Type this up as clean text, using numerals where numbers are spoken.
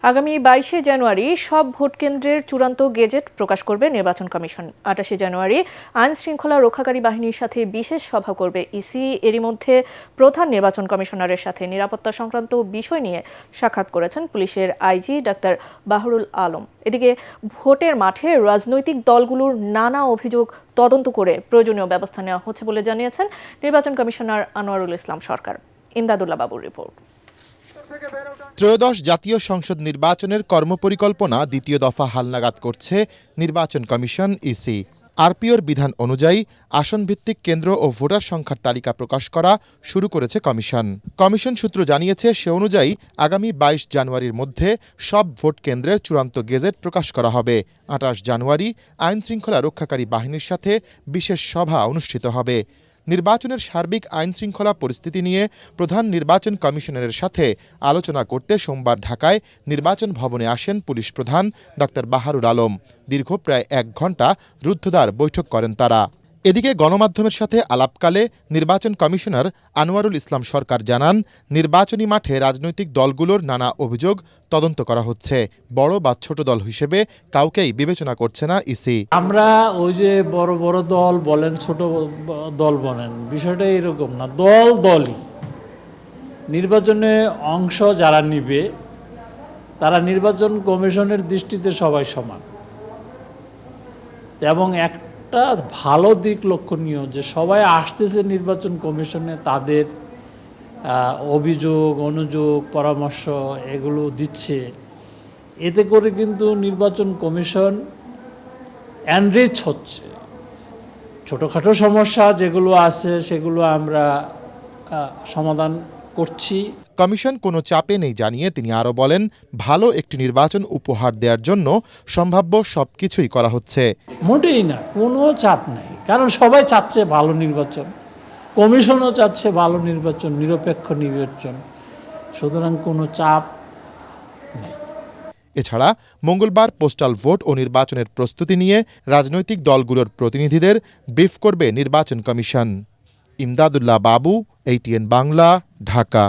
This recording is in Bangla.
আগামী 22শে জানুয়ারি সব ভোট কেন্দ্রের চূড়ান্ত গেজেট প্রকাশ করবে নির্বাচন কমিশন। 28শে জানুয়ারি আইন শৃঙ্খলা রক্ষাকারী বাহিনীর সাথে বিশেষ সভা করবে ইসি। এরই মধ্যে প্রধান নির্বাচন কমিশনারের সাথে নিরাপত্তা সংক্রান্ত বিষয় নিয়ে সাক্ষাৎ করেছেন পুলিশের আইজি ডাক্তার বাহরুল আলম। এদিকে ভোটের মাঠে রাজনৈতিক দলগুলোর নানা অভিযোগ তদন্ত করে প্রয়োজনীয় ব্যবস্থা নেওয়া হচ্ছে বলে জানিয়েছেন নির্বাচন কমিশনার আনোয়ারুল ইসলাম সরকার। ইমদাদুল্লাহ বাবুর রিপোর্ট। ত্রয়োদশ জাতীয় সংসদ নির্বাচনের কর্মপরিকল্পনা দ্বিতীয় দফা হালনাগাদ করছে নির্বাচন কমিশন ইসি। আরপিওর বিধান অনুযায়ী আসনভিত্তিক কেন্দ্র ও ভোটার সংখ্যার তালিকা প্রকাশ করা শুরু করেছে কমিশন। কমিশন সূত্র জানিয়েছে, সে অনুযায়ী আগামী 22 জানুয়ারির মধ্যে সব ভোট কেন্দ্রের চূড়ান্ত গেজেট প্রকাশ করা হবে। 28 জানুয়ারি আইন শৃঙ্খলা রক্ষাকারী বাহিনীর সাথে বিশেষ সভা অনুষ্ঠিত হবে। নির্বাচনের সার্বিক আইন শৃঙ্খলা পরিস্থিতি নিয়ে প্রধান নির্বাচন কমিশনারের সাথে আলোচনা করতে সোমবার ঢাকায় নির্বাচন ভবনে আসেন পুলিশ প্রধান ডাক্তার বাহরুল আলম। দীর্ঘ প্রায় 1 ঘণ্টা রুদ্ধদ্বার বৈঠক করেন তারা। এদিকে গণমাধ্যমের সাথে আলাপকালে নির্বাচন কমিশনার আনোয়ারুল ইসলাম সরকার জানান, নির্বাচনী মাঠে রাজনৈতিক দলগুলোর নানা অভিযোগ তদন্ত করা হচ্ছে। বড় বা ছোট দল হিসেবে কাউকেই বিবেচনা করছে না ইসি। আমরা ওই যে বড় বড় দল বলেন, ছোট দল বলেন, বিষয়টা এরকম না। দলই নির্বাচনে অংশ যারা নিবে তারা নির্বাচন কমিশনের দৃষ্টিতে সবাই সমান। এবং একটা ভালো দিক লক্ষণীয় যে সবাই আসতেছে নির্বাচন কমিশনে, তাদের অভিযোগ অনুযোগ পরামর্শ এগুলো দিচ্ছে। এতে করে কিন্তু নির্বাচন কমিশন এনরিচ হচ্ছে। ছোটোখাটো সমস্যা যেগুলো আছে সেগুলো আমরা সমাধান করছি। কমিশন কোনো চাপে নেই জানিয়ে তিনি আরও বলেন, ভালো একটি নির্বাচন উপহার দেওয়ার জন্য সম্ভাব্য সবকিছুই করা হচ্ছে। মোটেই না, কোনো চাপ নেই, কারণ সবাই চাচ্ছে ভালো নির্বাচন, কমিশনও চাচ্ছে ভালো নির্বাচন, নিরপেক্ষ নির্বাচন, সুতরাং কোনো চাপ নেই। এছাড়া মঙ্গলবার পোস্টাল ভোট ও নির্বাচনের প্রস্তুতি নিয়ে রাজনৈতিক দলগুলোর প্রতিনিধিদের ব্রিফ করবে নির্বাচন কমিশন। ইমদাদুল্লাহ বাবু, ATN বাংলা, ঢাকা।